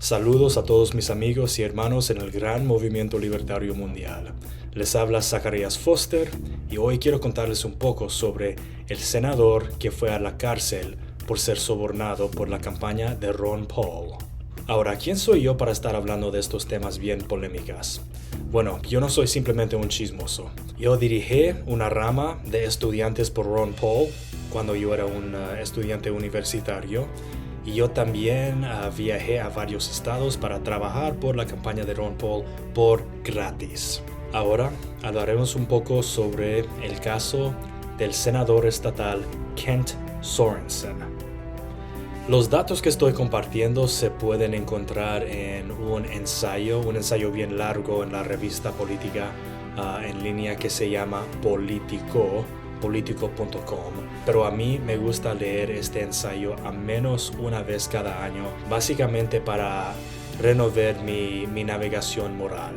Saludos a todos mis amigos y hermanos en el gran movimiento libertario mundial. Les habla Zacarías Foster y hoy quiero contarles un poco sobre el senador que fue a la cárcel por ser sobornado por la campaña de Ron Paul. Ahora, ¿quién soy yo para estar hablando de estos temas bien polémicas? Bueno, yo no soy simplemente un chismoso. Yo dirigí una rama de estudiantes por Ron Paul cuando yo era un estudiante universitario. Y yo también viajé a varios estados para trabajar por la campaña de Ron Paul por gratis. Ahora hablaremos un poco sobre el caso del senador estatal Kent Sorensen. Los datos que estoy compartiendo se pueden encontrar en un ensayo bien largo en la revista política en línea que se llama Politico.com, pero a mí me gusta leer este ensayo a menos una vez cada año, básicamente para renovar mi navegación moral.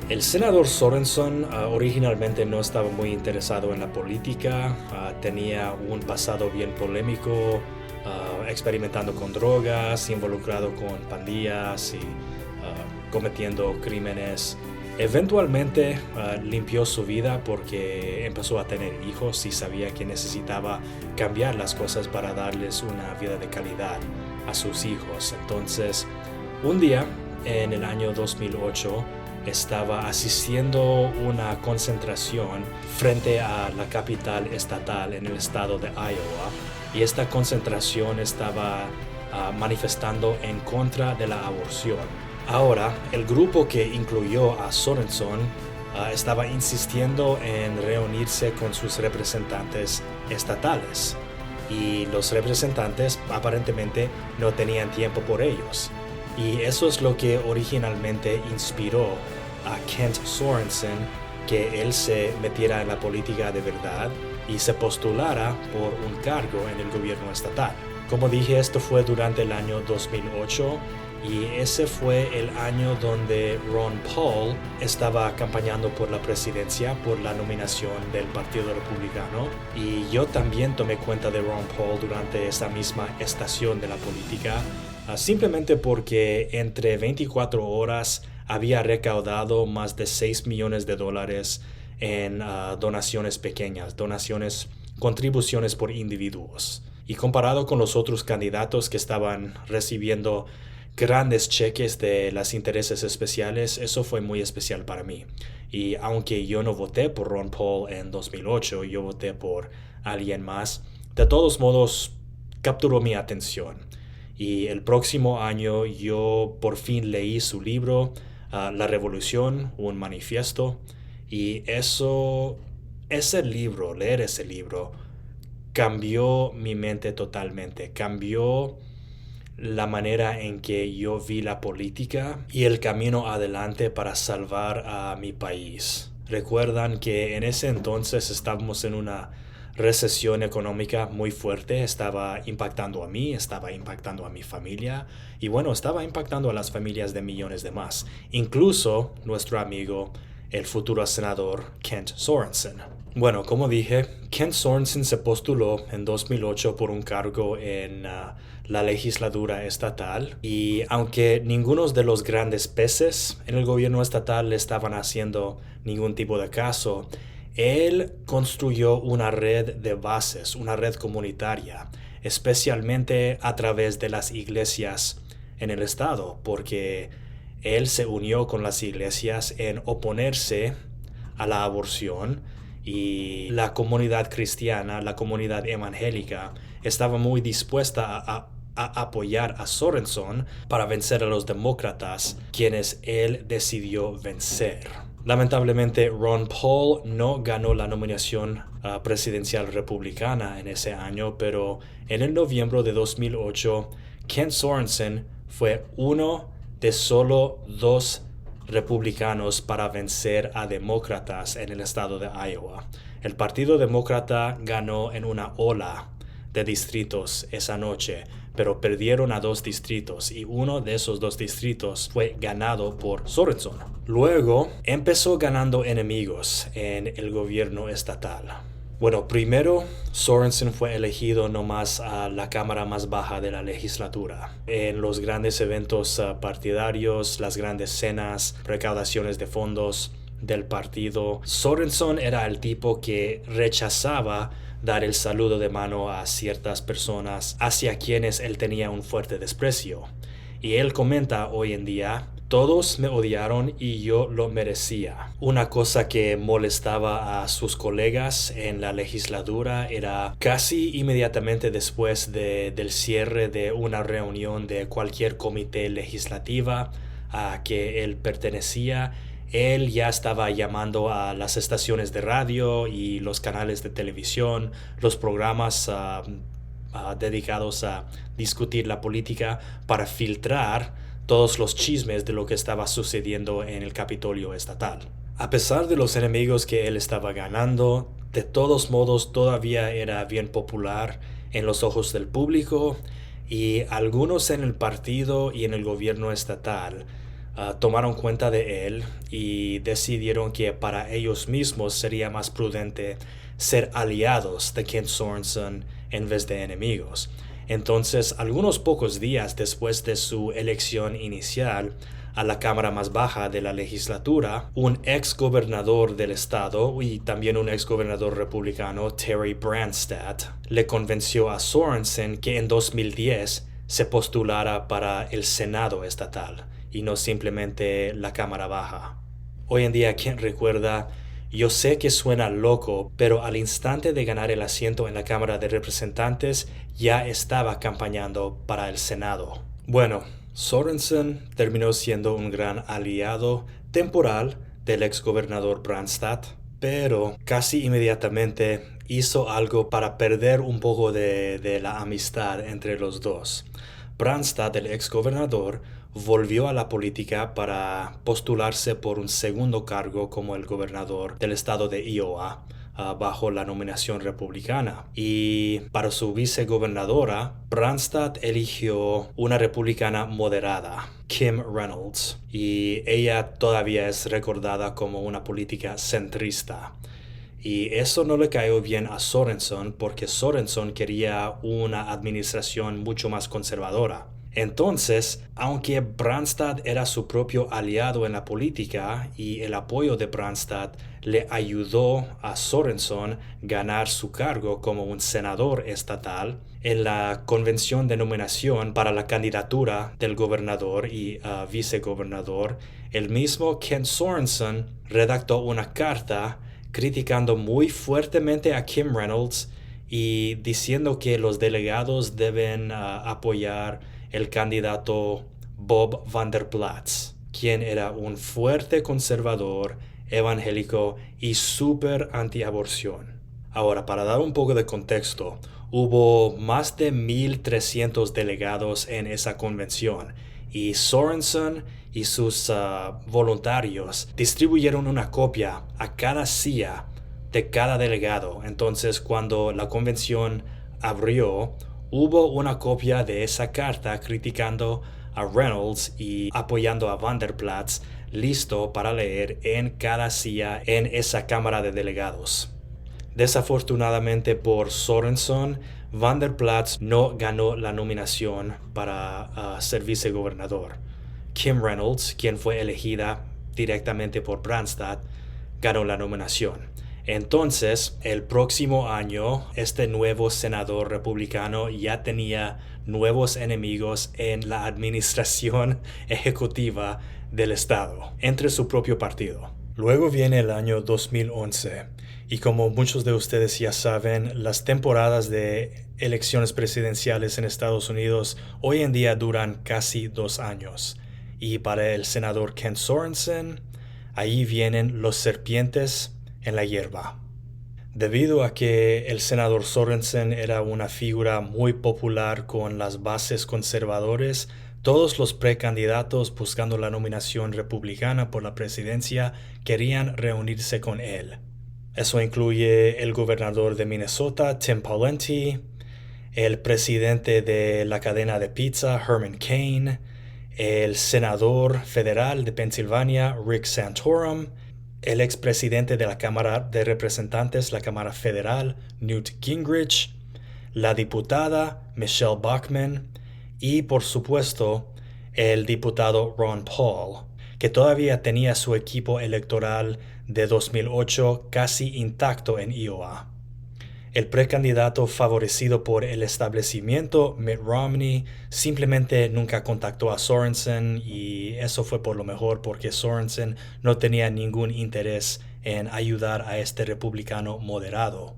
El senador Sorensen originalmente no estaba muy interesado en la política, tenía un pasado bien polémico, experimentando con drogas, involucrado con pandillas y cometiendo crímenes. Eventualmente limpió su vida porque empezó a tener hijos y sabía que necesitaba cambiar las cosas para darles una vida de calidad a sus hijos. Entonces, un día en el año 2008 estaba asistiendo a una concentración frente a la capital estatal en el estado de Iowa, y esta concentración estaba manifestando en contra de la aborción. Ahora, el grupo que incluyó a Sorensen estaba insistiendo en reunirse con sus representantes estatales, y los representantes aparentemente no tenían tiempo por ellos. Y eso es lo que originalmente inspiró a Kent Sorensen que él se metiera en la política de verdad y se postulara por un cargo en el gobierno estatal. Como dije, esto fue durante el año 2008 y ese fue el año donde Ron Paul estaba campañando por la presidencia por la nominación del Partido Republicano, y yo también tomé cuenta de Ron Paul durante esa misma estación de la política, simplemente porque entre 24 horas había recaudado más de $6 millones en donaciones pequeñas, contribuciones por individuos. Y comparado con los otros candidatos que estaban recibiendo grandes cheques de los intereses especiales, eso fue muy especial para mí. Y aunque yo no voté por Ron Paul en 2008, yo voté por alguien más, de todos modos capturó mi atención. Y el próximo año yo por fin leí su libro, La Revolución, un manifiesto, y leer ese libro cambió mi mente totalmente, cambió la manera en que yo vi la política y el camino adelante para salvar a mi país. Recuerdan que en ese entonces estábamos en una recesión económica muy fuerte, estaba impactando a mí, estaba impactando a mi familia y bueno, estaba impactando a las familias de millones de más, incluso nuestro amigo, el futuro senador Kent Sorensen. Bueno, como dije, Kent Sorensen se postuló en 2008 por un cargo en la legislatura estatal, y aunque ninguno de los grandes peces en el gobierno estatal le estaban haciendo ningún tipo de caso, él construyó una red de bases, una red comunitaria, especialmente a través de las iglesias en el estado, porque él se unió con las iglesias en oponerse a la aborción, y la comunidad cristiana, la comunidad evangélica, estaba muy dispuesta a apoyar a Sorensen para vencer a los demócratas, quienes él decidió vencer. Lamentablemente, Ron Paul no ganó la nominación presidencial republicana en ese año, pero en el noviembre de 2008, Kent Sorensen fue uno de solo 2 republicanos para vencer a demócratas en el estado de Iowa. El Partido Demócrata ganó en una ola de distritos esa noche, pero perdieron a 2 distritos y uno de esos 2 distritos fue ganado por Sorensen. Luego empezó ganando enemigos en el gobierno estatal. Bueno, primero, Sorensen fue elegido nomás a la cámara más baja de la legislatura. En los grandes eventos partidarios, las grandes cenas, recaudaciones de fondos del partido, Sorensen era el tipo que rechazaba dar el saludo de mano a ciertas personas hacia quienes él tenía un fuerte desprecio. Y él comenta hoy en día: todos me odiaron y yo lo merecía. Una cosa que molestaba a sus colegas en la legislatura era casi inmediatamente después del cierre de una reunión de cualquier comité legislativa a que él pertenecía, él ya estaba llamando a las estaciones de radio y los canales de televisión, los programas dedicados a discutir la política, para filtrar todos los chismes de lo que estaba sucediendo en el Capitolio estatal. A pesar de los enemigos que él estaba ganando, de todos modos todavía era bien popular en los ojos del público, y algunos en el partido y en el gobierno estatal tomaron cuenta de él y decidieron que para ellos mismos sería más prudente ser aliados de Ken Sorensen en vez de enemigos. Entonces, algunos pocos días después de su elección inicial a la cámara más baja de la legislatura, un ex gobernador del estado y también un ex gobernador republicano, Terry Branstad, le convenció a Sorensen que en 2010 se postulara para el Senado estatal y no simplemente la cámara baja. Hoy en día, ¿quién recuerda? Yo sé que suena loco, pero al instante de ganar el asiento en la Cámara de Representantes ya estaba campañando para el Senado. Bueno, Sorensen terminó siendo un gran aliado temporal del exgobernador Branstad, pero casi inmediatamente hizo algo para perder un poco de la amistad entre los dos. Branstad, el exgobernador, volvió a la política para postularse por un segundo cargo como el gobernador del estado de Iowa, bajo la nominación republicana. Y para su vicegobernadora, Branstad eligió una republicana moderada, Kim Reynolds, y ella todavía es recordada como una política centrista. Y eso no le cayó bien a Sorensen porque Sorensen quería una administración mucho más conservadora. Entonces, aunque Branstad era su propio aliado en la política y el apoyo de Branstad le ayudó a Sorensen ganar su cargo como un senador estatal, en la convención de nominación para la candidatura del gobernador y vicegobernador, el mismo Ken Sorensen redactó una carta criticando muy fuertemente a Kim Reynolds y diciendo que los delegados deben apoyar el candidato Bob Vander Plaats, quien era un fuerte conservador, evangélico y súper anti-aborción. Ahora, para dar un poco de contexto, hubo más de 1,300 delegados en esa convención y Sorensen y sus voluntarios distribuyeron una copia a cada silla de cada delegado. Entonces, cuando la convención abrió, hubo una copia de esa carta criticando a Reynolds y apoyando a Vander Plaats, listo para leer en cada silla en esa Cámara de Delegados. Desafortunadamente por Sorensen, Vander Plaats no ganó la nominación para ser vicegobernador. Kim Reynolds, quien fue elegida directamente por Branstad, ganó la nominación. Entonces, el próximo año, este nuevo senador republicano ya tenía nuevos enemigos en la administración ejecutiva del estado, entre su propio partido. Luego viene el año 2011, y como muchos de ustedes ya saben, las temporadas de elecciones presidenciales en Estados Unidos hoy en día duran casi 2 años. Y para el senador Ken Sorensen, ahí vienen los serpientes en la hierba. Debido a que el senador Sorensen era una figura muy popular con las bases conservadores, todos los precandidatos buscando la nominación republicana por la presidencia querían reunirse con él. Eso incluye el gobernador de Minnesota, Tim Pawlenty, el presidente de la cadena de pizza, Herman Cain, el senador federal de Pensilvania, Rick Santorum, el expresidente de la Cámara de Representantes, la Cámara Federal, Newt Gingrich, la diputada Michelle Bachmann y, por supuesto, el diputado Ron Paul, que todavía tenía su equipo electoral de 2008 casi intacto en Iowa. El precandidato favorecido por el establecimiento, Mitt Romney, simplemente nunca contactó a Sorensen, y eso fue por lo mejor porque Sorensen no tenía ningún interés en ayudar a este republicano moderado.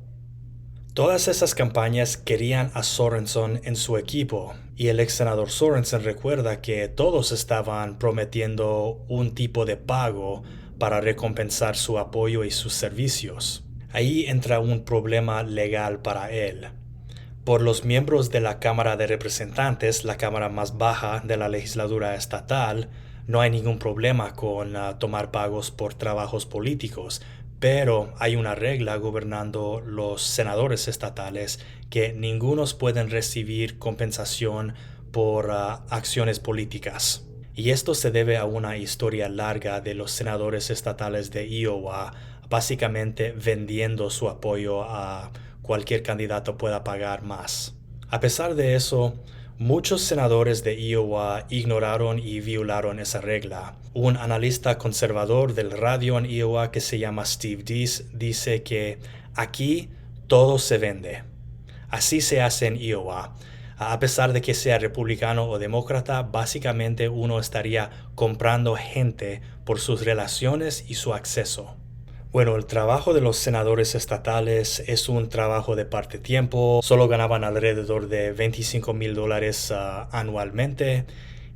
Todas esas campañas querían a Sorensen en su equipo, y el ex senador Sorensen recuerda que todos estaban prometiendo un tipo de pago para recompensar su apoyo y sus servicios. Ahí entra un problema legal para él. Por los miembros de la Cámara de Representantes, la cámara más baja de la legislatura estatal, no hay ningún problema con tomar pagos por trabajos políticos, pero hay una regla gobernando los senadores estatales que ningunos pueden recibir compensación por acciones políticas. Y esto se debe a una historia larga de los senadores estatales de Iowa básicamente vendiendo su apoyo a cualquier candidato pueda pagar más. A pesar de eso, muchos senadores de Iowa ignoraron y violaron esa regla. Un analista conservador del radio en Iowa que se llama Steve Deese dice que aquí todo se vende. Así se hace en Iowa. A pesar de que sea republicano o demócrata, básicamente uno estaría comprando gente por sus relaciones y su acceso. Bueno, el trabajo de los senadores estatales es un trabajo de parte tiempo. Solo ganaban alrededor de $25,000 anualmente,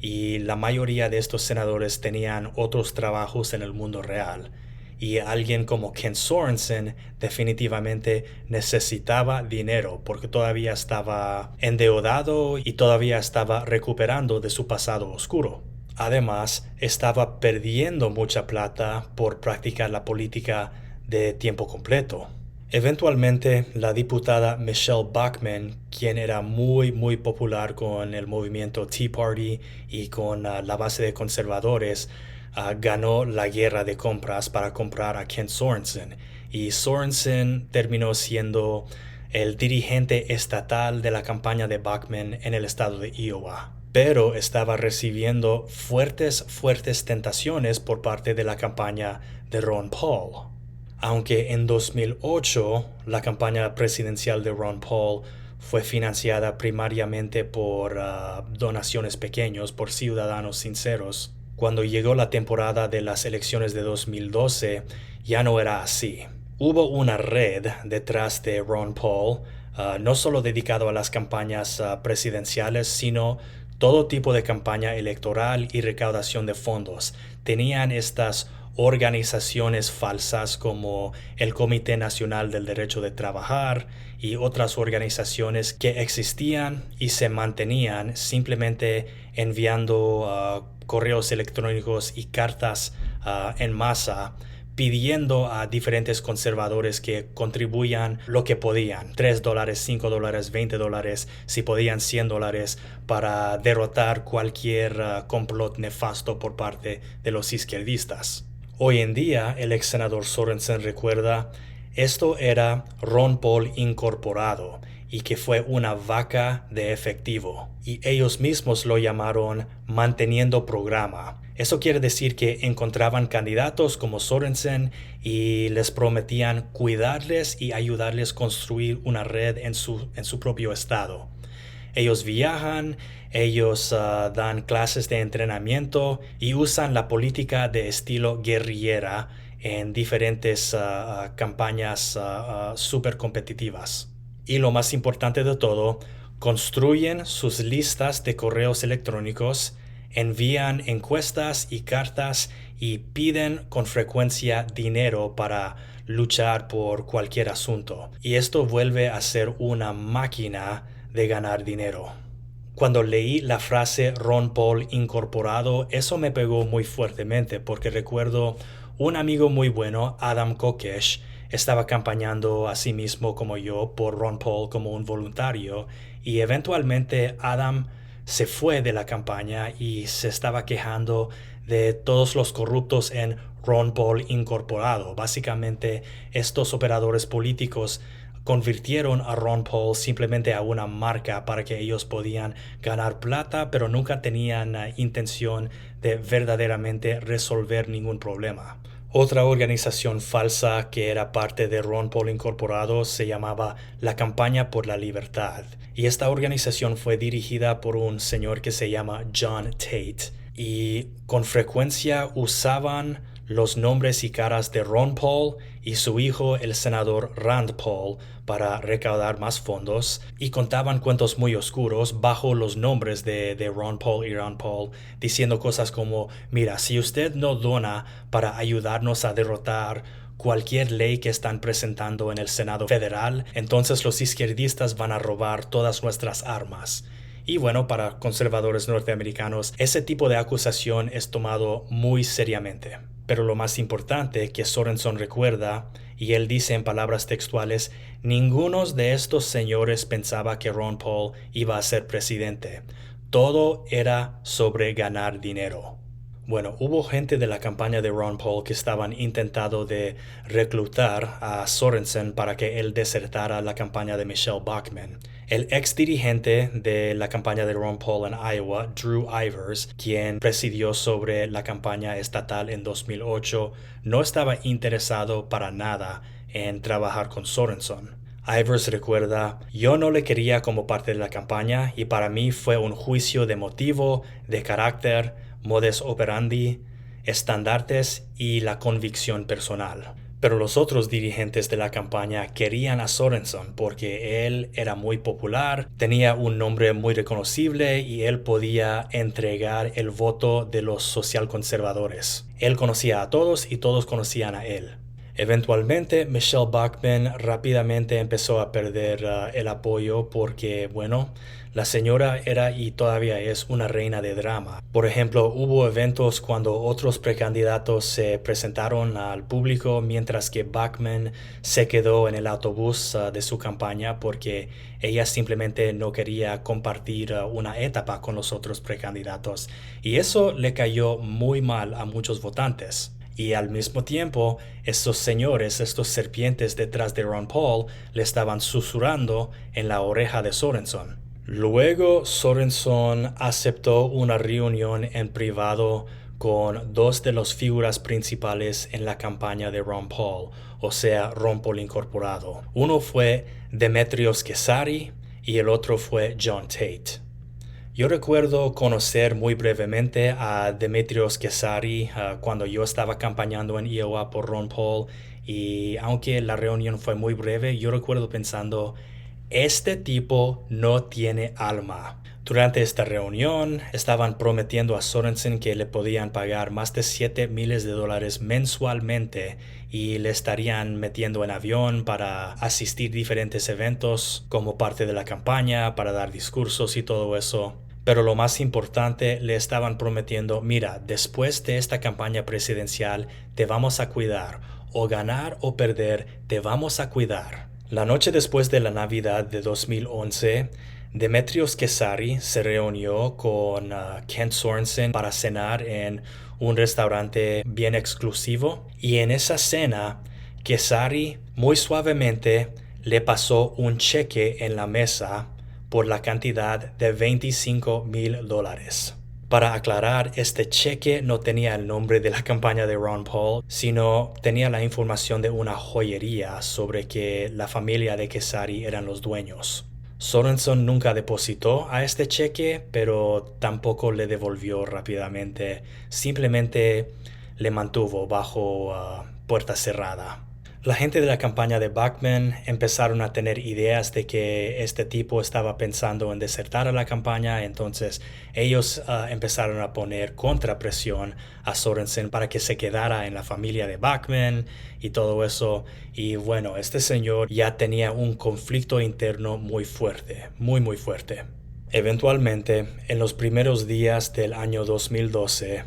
y la mayoría de estos senadores tenían otros trabajos en el mundo real. Y alguien como Ken Sorensen definitivamente necesitaba dinero porque todavía estaba endeudado y todavía estaba recuperando de su pasado oscuro. Además, estaba perdiendo mucha plata por practicar la política de tiempo completo. Eventualmente, la diputada Michelle Bachmann, quien era muy popular con el movimiento Tea Party y con la base de conservadores, ganó la guerra de compras para comprar a Ken Sorensen. Y Sorensen terminó siendo el dirigente estatal de la campaña de Bachmann en el estado de Iowa. Pero estaba recibiendo fuertes tentaciones por parte de la campaña de Ron Paul. Aunque en 2008 la campaña presidencial de Ron Paul fue financiada primariamente por donaciones pequeños por ciudadanos sinceros, cuando llegó la temporada de las elecciones de 2012 ya no era así. Hubo una red detrás de Ron Paul, no solo dedicado a las campañas presidenciales, sino todo tipo de campaña electoral y recaudación de fondos. Tenían estas organizaciones falsas como el Comité Nacional del Derecho de Trabajar y otras organizaciones que existían y se mantenían simplemente enviando correos electrónicos y cartas en masa pidiendo a diferentes conservadores que contribuyan lo que podían, $3, $5, $20, si podían $100, para derrotar cualquier complot nefasto por parte de los izquierdistas. Hoy en día, el ex senador Sorensen recuerda, esto era Ron Paul incorporado y que fue una vaca de efectivo, y ellos mismos lo llamaron manteniendo programa. Eso quiere decir que encontraban candidatos como Sorensen y les prometían cuidarles y ayudarles a construir una red en su propio estado. Ellos viajan, ellos dan clases de entrenamiento y usan la política de estilo guerrillera en diferentes campañas súper competitivas. Y lo más importante de todo, construyen sus listas de correos electrónicos, envían encuestas y cartas y piden con frecuencia dinero para luchar por cualquier asunto. Y esto vuelve a ser una máquina de ganar dinero. Cuando leí la frase Ron Paul incorporado, eso me pegó muy fuertemente porque recuerdo un amigo muy bueno, Adam Kokesh, estaba campañando a sí mismo como yo por Ron Paul como un voluntario, y eventualmente Adam se fue de la campaña y se estaba quejando de todos los corruptos en Ron Paul Incorporado. Básicamente, estos operadores políticos convirtieron a Ron Paul simplemente a una marca para que ellos podían ganar plata, pero nunca tenían intención de verdaderamente resolver ningún problema. Otra organización falsa que era parte de Ron Paul Incorporado se llamaba la Campaña por la Libertad. Y esta organización fue dirigida por un señor que se llama John Tate. Y con frecuencia usaban los nombres y caras de Ron Paul y su hijo, el senador Rand Paul, para recaudar más fondos, y contaban cuentos muy oscuros bajo los nombres de Ron Paul y Rand Paul, diciendo cosas como: mira, si usted no dona para ayudarnos a derrotar cualquier ley que están presentando en el Senado Federal, entonces los izquierdistas van a robar todas nuestras armas. Y bueno, para conservadores norteamericanos, ese tipo de acusación es tomado muy seriamente. Pero lo más importante que Sorenson recuerda, y él dice en palabras textuales: ninguno de estos señores pensaba que Ron Paul iba a ser presidente. Todo era sobre ganar dinero. Bueno, hubo gente de la campaña de Ron Paul que estaban intentando de reclutar a Sorensen para que él desertara la campaña de Michelle Bachmann. El ex dirigente de la campaña de Ron Paul en Iowa, Drew Ivers, quien presidió sobre la campaña estatal en 2008, no estaba interesado para nada en trabajar con Sorenson. Ivers recuerda: yo no le quería como parte de la campaña y para mí fue un juicio de motivo, de carácter, modus operandi, estandartes y la convicción personal. Pero los otros dirigentes de la campaña querían a Sorenson porque él era muy popular, tenía un nombre muy reconocible y él podía entregar el voto de los socialconservadores. Él conocía a todos y todos conocían a él. Eventualmente, Michelle Bachmann rápidamente empezó a perder el apoyo porque, bueno, la señora era y todavía es una reina de drama. Por ejemplo, hubo eventos cuando otros precandidatos se presentaron al público mientras que Bachmann se quedó en el autobús de su campaña porque ella simplemente no quería compartir una etapa con los otros precandidatos. Y eso le cayó muy mal a muchos votantes. Y al mismo tiempo, estos señores, estos serpientes detrás de Ron Paul, le estaban susurrando en la oreja de Sorenson. Luego, Sorenson aceptó una reunión en privado con dos de las figuras principales en la campaña de Ron Paul, o sea, Ron Paul Incorporado. Uno fue Demetrios Kesari y el otro fue John Tate. Yo recuerdo conocer muy brevemente a Demetrios Kesari cuando yo estaba campañando en Iowa por Ron Paul, y aunque la reunión fue muy breve, yo recuerdo pensando: este tipo no tiene alma. Durante esta reunión estaban prometiendo a Sorensen que le podían pagar más de $7,000,000 mensualmente y le estarían metiendo en avión para asistir a diferentes eventos como parte de la campaña, para dar discursos y todo eso. Pero lo más importante, le estaban prometiendo: mira, después de esta campaña presidencial te vamos a cuidar, o ganar o perder, te vamos a cuidar. La noche después de la Navidad de 2011, Demetrios Kesari se reunió con Kent Sorensen para cenar en un restaurante bien exclusivo, y en esa cena, Kesari muy suavemente le pasó un cheque en la mesa por la cantidad de $25,000. Para aclarar, este cheque no tenía el nombre de la campaña de Ron Paul, sino tenía la información de una joyería sobre que la familia de Kesari eran los dueños. Sorenson nunca depositó a este cheque, pero tampoco le devolvió rápidamente. Simplemente le mantuvo bajo puerta cerrada. La gente de la campaña de Bachmann empezaron a tener ideas de que este tipo estaba pensando en desertar a la campaña, entonces ellos empezaron a poner contrapresión a Sorensen para que se quedara en la familia de Bachmann y todo eso. Y bueno, este señor ya tenía un conflicto interno muy fuerte, muy fuerte. Eventualmente, en los primeros días del año 2012,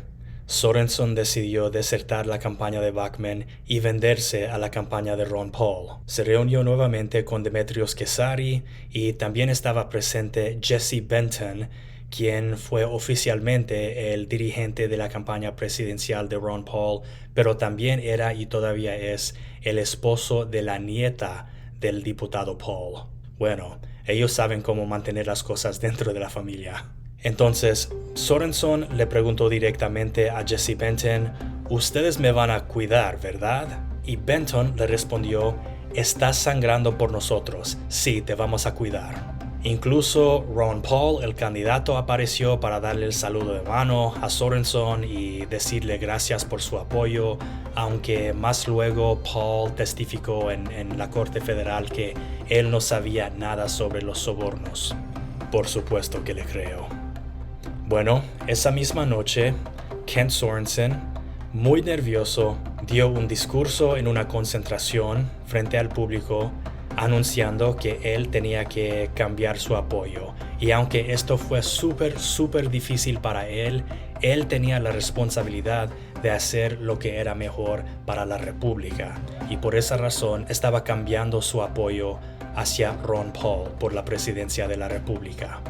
Sorenson decidió desertar la campaña de Bachmann y venderse a la campaña de Ron Paul. Se reunió nuevamente con Demetrios Kesari y también estaba presente Jesse Benton, quien fue oficialmente el dirigente de la campaña presidencial de Ron Paul, pero también era y todavía es el esposo de la nieta del diputado Paul. Bueno, ellos saben cómo mantener las cosas dentro de la familia. Entonces, Sorenson le preguntó directamente a Jesse Benton, «Ustedes me van a cuidar, ¿verdad?» Y Benton le respondió, «Estás sangrando por nosotros, sí, te vamos a cuidar». Incluso Ron Paul, el candidato, apareció para darle el saludo de mano a Sorenson y decirle gracias por su apoyo, aunque más luego Paul testificó en la Corte Federal que él no sabía nada sobre los sobornos. Por supuesto que le creo. Bueno, esa misma noche, Kent Sorensen, muy nervioso, dio un discurso en una concentración frente al público anunciando que él tenía que cambiar su apoyo. Y aunque esto fue súper difícil para él tenía la responsabilidad de hacer lo que era mejor para la República. Y por esa razón estaba cambiando su apoyo hacia Ron Paul por la presidencia de la República.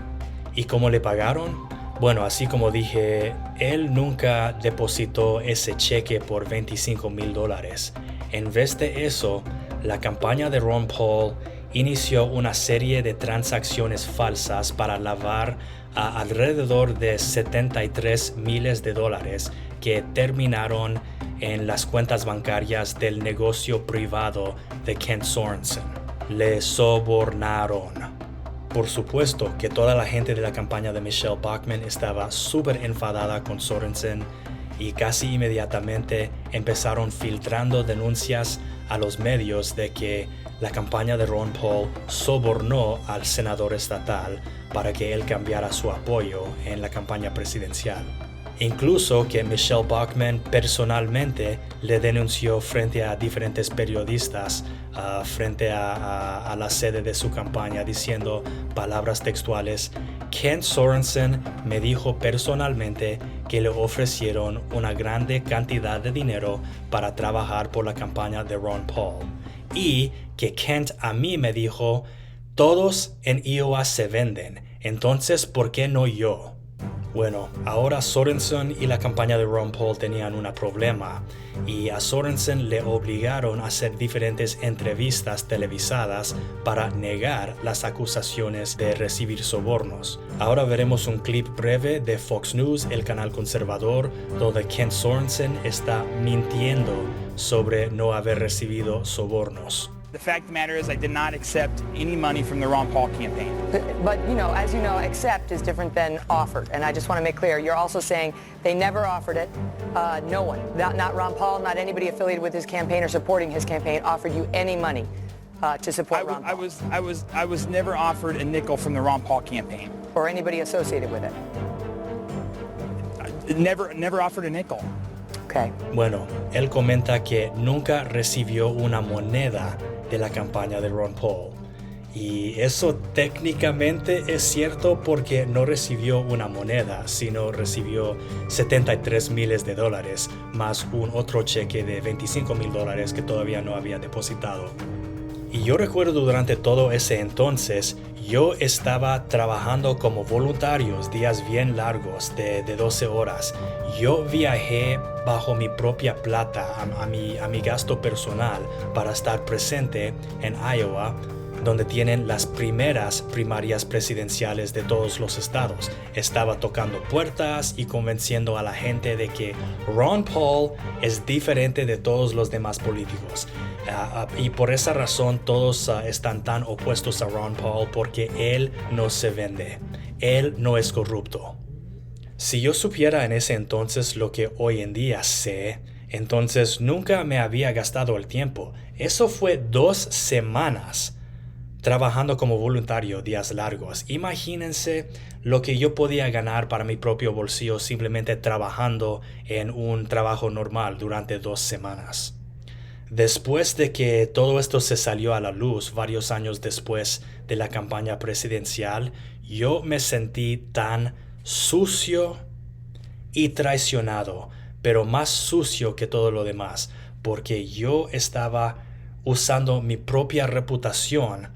¿Y cómo le pagaron? Bueno, así como dije, él nunca depositó ese cheque por $25,000. En vez de eso, la campaña de Ron Paul inició una serie de transacciones falsas para lavar a alrededor de $73 miles que terminaron en las cuentas bancarias del negocio privado de Kent Sorensen. Le sobornaron. Por supuesto que toda la gente de la campaña de Michelle Bachmann estaba súper enfadada con Sorensen y casi inmediatamente empezaron filtrando denuncias a los medios de que la campaña de Ron Paul sobornó al senador estatal para que él cambiara su apoyo en la campaña presidencial. Incluso que Michelle Bachmann personalmente le denunció frente a diferentes periodistas, frente a la sede de su campaña, diciendo palabras textuales: Kent Sorensen me dijo personalmente que le ofrecieron una grande cantidad de dinero para trabajar por la campaña de Ron Paul. Y que Kent a mí me dijo, todos en Iowa se venden, entonces ¿por qué no yo? Bueno, ahora Sorensen y la campaña de Ron Paul tenían un problema y a Sorensen le obligaron a hacer diferentes entrevistas televisadas para negar las acusaciones de recibir sobornos. Ahora veremos un clip breve de Fox News, el canal conservador, donde Kent Sorensen está mintiendo sobre no haber recibido sobornos. The fact of the matter is I did not accept any money from the Ron Paul campaign. But, as you know, accept is different than offered. And I just want to make clear, you're also saying they never offered it. No one, not Ron Paul, not anybody affiliated with his campaign or supporting his campaign offered you any money to support Ron Paul. I was never offered a nickel from the Ron Paul campaign. Or anybody associated with it. Never offered a nickel. Okay. Bueno, él comenta que nunca recibió una moneda de la campaña de Ron Paul. Y eso técnicamente es cierto porque no recibió una moneda, sino recibió $73 miles más un otro cheque de $25,000 que todavía no había depositado. Y yo recuerdo durante todo ese entonces, yo estaba trabajando como voluntarios días bien largos de 12 horas. Yo viajé bajo mi propia plata a mi gasto personal para estar presente en Iowa, donde tienen las primeras primarias presidenciales de todos los estados. Estaba tocando puertas y convenciendo a la gente de que Ron Paul es diferente de todos los demás políticos. Y por esa razón todos están tan opuestos a Ron Paul, porque él no se vende. Él no es corrupto. Si yo supiera en ese entonces lo que hoy en día sé, entonces nunca me había gastado el tiempo. Eso fue 2 semanas trabajando como voluntario días largos. Imagínense lo que yo podía ganar para mi propio bolsillo simplemente trabajando en un trabajo normal durante 2 semanas. Después de que todo esto se salió a la luz varios años después de la campaña presidencial, yo me sentí tan sucio y traicionado, pero más sucio que todo lo demás, porque yo estaba usando mi propia reputación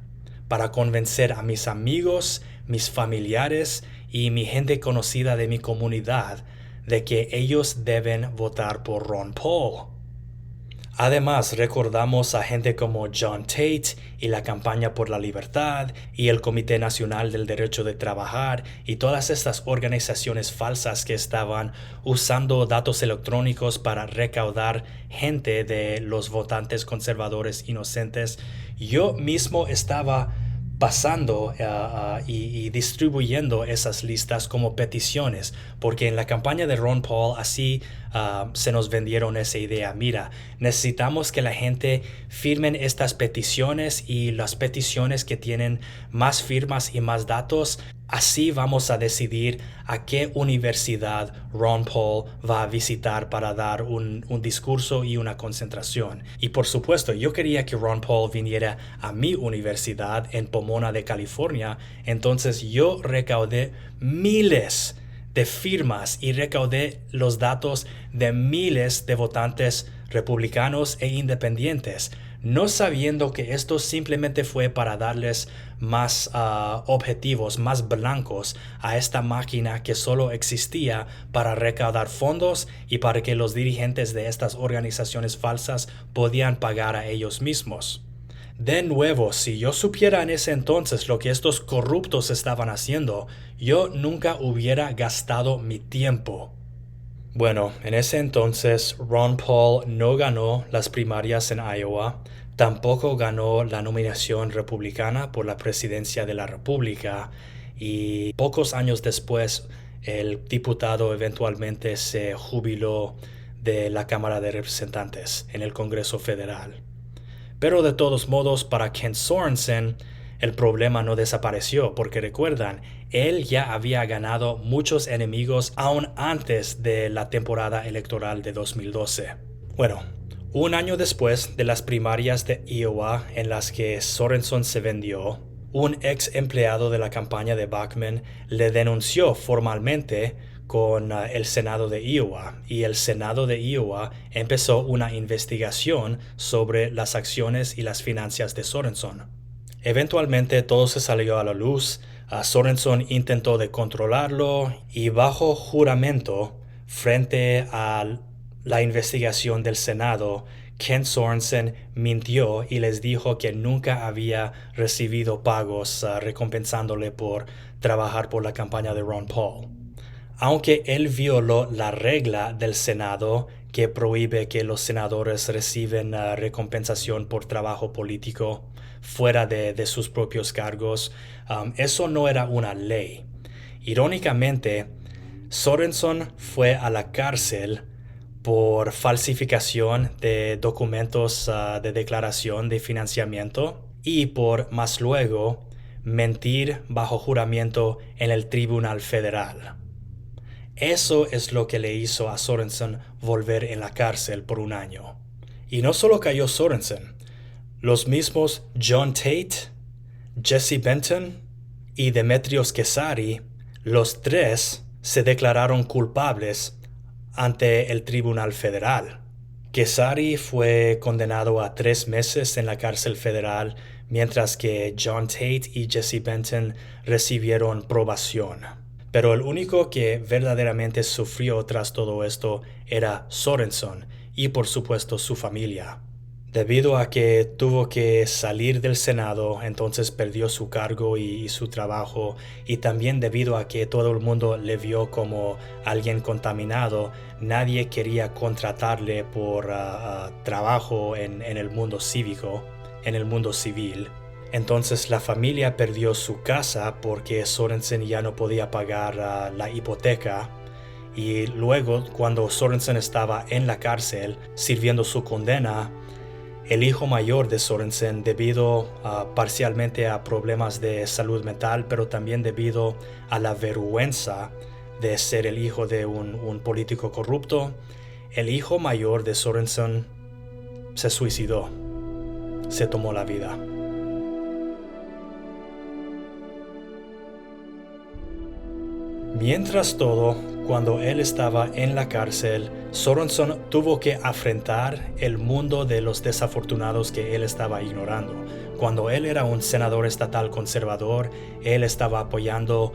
para convencer a mis amigos, mis familiares y mi gente conocida de mi comunidad de que ellos deben votar por Ron Paul. Además, recordamos a gente como John Tate y la Campaña por la Libertad y el Comité Nacional del Derecho de Trabajar y todas estas organizaciones falsas que estaban usando datos electrónicos para recaudar gente de los votantes conservadores inocentes. Yo mismo estaba pasando y distribuyendo esas listas como peticiones, porque en la campaña de Ron Paul así se nos vendieron esa idea. Mira, necesitamos que la gente firmen estas peticiones y las peticiones que tienen más firmas y más datos, así vamos a decidir a qué universidad Ron Paul va a visitar para dar un discurso y una concentración. Y por supuesto, yo quería que Ron Paul viniera a mi universidad en Pomona de California, entonces yo recaudé miles de firmas y recaudé los datos de miles de votantes republicanos e independientes, no sabiendo que esto simplemente fue para darles más objetivos, más blancos a esta máquina que solo existía para recaudar fondos y para que los dirigentes de estas organizaciones falsas podían pagar a ellos mismos. De nuevo, si yo supiera en ese entonces lo que estos corruptos estaban haciendo, yo nunca hubiera gastado mi tiempo. Bueno, en ese entonces Ron Paul no ganó las primarias en Iowa, tampoco ganó la nominación republicana por la presidencia de la República y pocos años después el diputado eventualmente se jubiló de la Cámara de Representantes en el Congreso Federal. Pero de todos modos, para Ken Sorensen, el problema no desapareció, porque recuerdan, él ya había ganado muchos enemigos aún antes de la temporada electoral de 2012. Bueno, un año después de las primarias de Iowa en las que Sorensen se vendió, un ex empleado de la campaña de Bachmann le denunció formalmente con el Senado de Iowa, y el Senado de Iowa empezó una investigación sobre las acciones y las finanzas de Sorensen. Eventualmente todo se salió a la luz. Sorensen intentó de controlarlo y bajo juramento frente a la investigación del Senado, Ken Sorensen mintió y les dijo que nunca había recibido pagos recompensándole por trabajar por la campaña de Ron Paul. Aunque él violó la regla del Senado que prohíbe que los senadores reciben recompensación por trabajo político fuera de sus propios cargos, eso no era una ley. Irónicamente, Sorensen fue a la cárcel por falsificación de documentos de declaración de financiamiento y por más luego mentir bajo juramento en el Tribunal Federal. Eso es lo que le hizo a Sorensen volver en la cárcel por un año. Y no solo cayó Sorensen, los mismos John Tate, Jesse Benton y Demetrios Kesari, los tres se declararon culpables ante el Tribunal Federal. Kesari fue condenado a 3 meses en la cárcel federal, mientras que John Tate y Jesse Benton recibieron probación. Pero el único que verdaderamente sufrió tras todo esto era Sorensen y por supuesto su familia. Debido a que tuvo que salir del Senado, entonces perdió su cargo y su trabajo, y también debido a que todo el mundo le vio como alguien contaminado, nadie quería contratarle por trabajo en el mundo cívico, en el mundo civil. Entonces la familia perdió su casa porque Sorensen ya no podía pagar la hipoteca. Y luego, cuando Sorensen estaba en la cárcel sirviendo su condena, el hijo mayor de Sorensen, debido parcialmente a problemas de salud mental, pero también debido a la vergüenza de ser el hijo de un político corrupto, el hijo mayor de Sorensen se suicidó, se tomó la vida. Mientras todo, cuando él estaba en la cárcel, Sorensen tuvo que afrontar el mundo de los desafortunados que él estaba ignorando. Cuando él era un senador estatal conservador, él estaba apoyando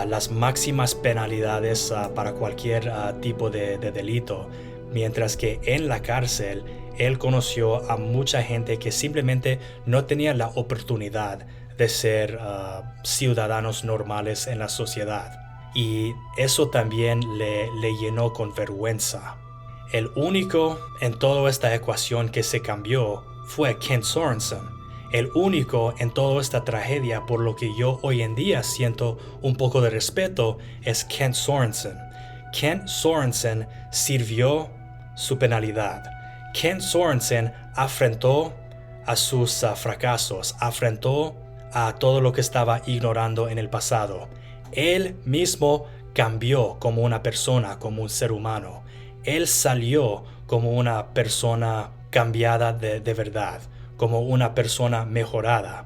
las máximas penalidades para cualquier tipo de delito, mientras que en la cárcel él conoció a mucha gente que simplemente no tenía la oportunidad de ser ciudadanos normales en la sociedad. Y eso también le llenó con vergüenza. El único en toda esta ecuación que se cambió fue Kent Sorensen. El único en toda esta tragedia por lo que yo hoy en día siento un poco de respeto es Kent Sorensen. Kent Sorensen sirvió su penalidad. Kent Sorensen afrontó a sus fracasos, afrontó a todo lo que estaba ignorando en el pasado. Él mismo cambió como una persona, como un ser humano. Él salió como una persona cambiada de verdad, como una persona mejorada.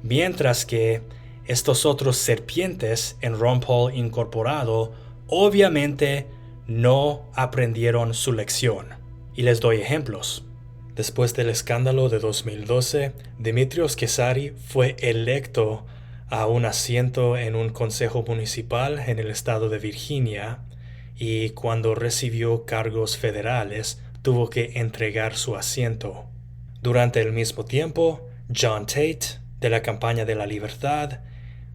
Mientras que estos otros serpientes en Ron Paul Incorporado obviamente no aprendieron su lección. Y les doy ejemplos. Después del escándalo de 2012, Dimitrios Kezzari fue electo a un asiento en un consejo municipal en el estado de Virginia, y cuando recibió cargos federales tuvo que entregar su asiento. Durante el mismo tiempo, John Tate, de la Campaña de la Libertad,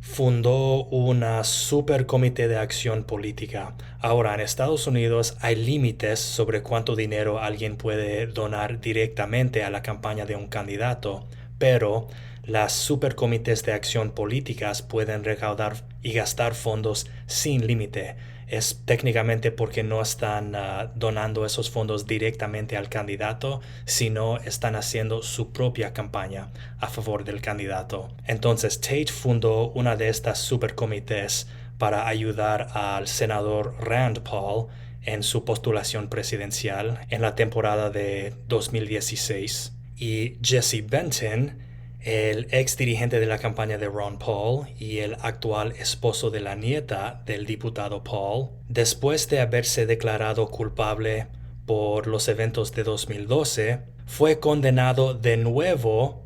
fundó una supercomité de acción política. Ahora, en Estados Unidos hay límites sobre cuánto dinero alguien puede donar directamente a la campaña de un candidato, pero las supercomités de acción políticas pueden recaudar y gastar fondos sin límite. Es técnicamente porque no están donando esos fondos directamente al candidato, sino están haciendo su propia campaña a favor del candidato. Entonces Tate fundó una de estas supercomités para ayudar al senador Rand Paul en su postulación presidencial en la temporada de 2016. Y Jesse Benton, el ex dirigente de la campaña de Ron Paul y el actual esposo de la nieta del diputado Paul, después de haberse declarado culpable por los eventos de 2012, fue condenado de nuevo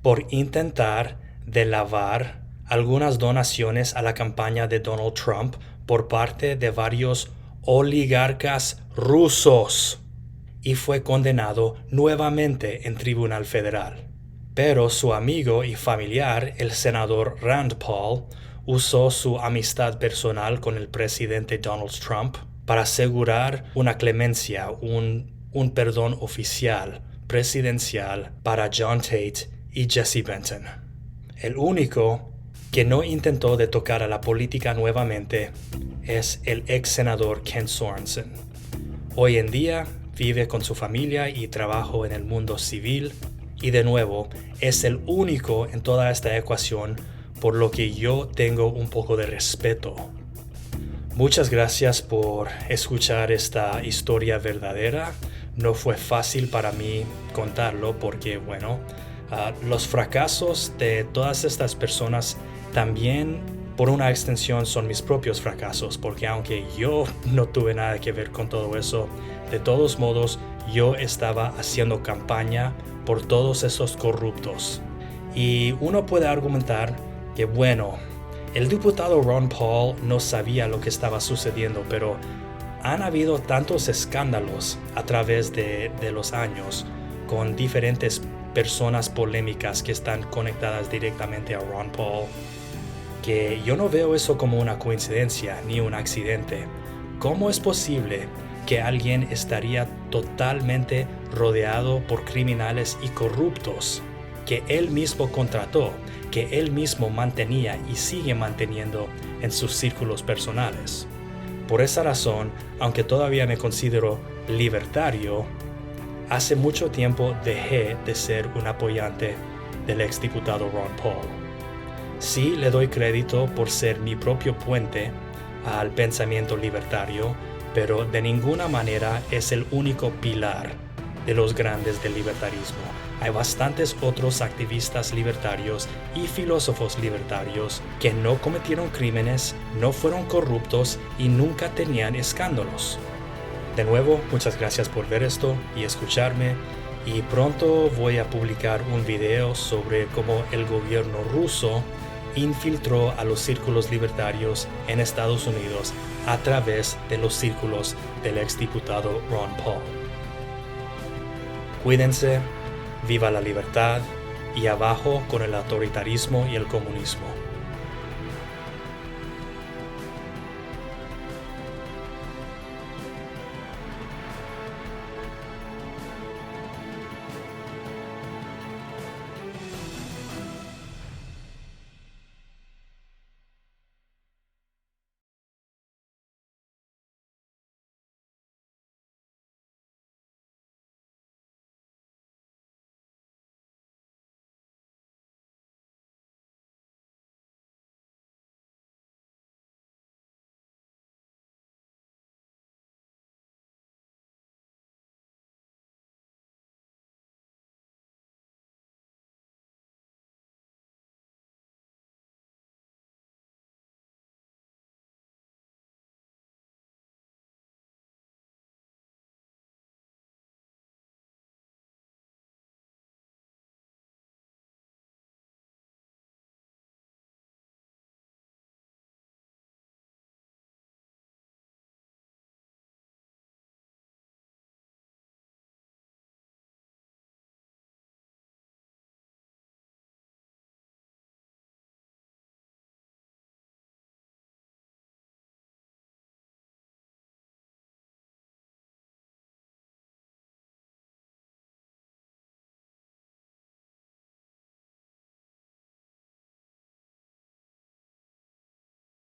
por intentar de lavar algunas donaciones a la campaña de Donald Trump por parte de varios oligarcas rusos, y fue condenado nuevamente en tribunal federal. Pero su amigo y familiar, el senador Rand Paul, usó su amistad personal con el presidente Donald Trump para asegurar una clemencia, un perdón oficial, presidencial para John Tate y Jesse Benton. El único que no intentó de tocar a la política nuevamente es el ex senador Kent Sorensen. Hoy en día vive con su familia y trabaja en el mundo civil. Y de nuevo, es el único en toda esta ecuación por lo que yo tengo un poco de respeto. Muchas gracias por escuchar esta historia verdadera. No fue fácil para mí contarlo porque, los fracasos de todas estas personas también, por una extensión, son mis propios fracasos, porque aunque yo no tuve nada que ver con todo eso, de todos modos, yo estaba haciendo campaña por todos esos corruptos. Y uno puede argumentar que, el diputado Ron Paul no sabía lo que estaba sucediendo, pero han habido tantos escándalos a través de los años con diferentes personas polémicas que están conectadas directamente a Ron Paul, que yo no veo eso como una coincidencia ni un accidente. ¿Cómo es posible que alguien estaría totalmente rodeado por criminales y corruptos que él mismo contrató, que él mismo mantenía y sigue manteniendo en sus círculos personales? Por esa razón, aunque todavía me considero libertario, hace mucho tiempo dejé de ser un apoyante del exdiputado Ron Paul. Sí le doy crédito por ser mi propio puente al pensamiento libertario, pero de ninguna manera es el único pilar de los grandes del libertarismo. Hay bastantes otros activistas libertarios y filósofos libertarios que no cometieron crímenes, no fueron corruptos y nunca tenían escándalos. De nuevo, muchas gracias por ver esto y escucharme, y pronto voy a publicar un video sobre cómo el gobierno ruso infiltró a los círculos libertarios en Estados Unidos a través de los círculos del exdiputado Ron Paul. Cuídense, viva la libertad y abajo con el autoritarismo y el comunismo.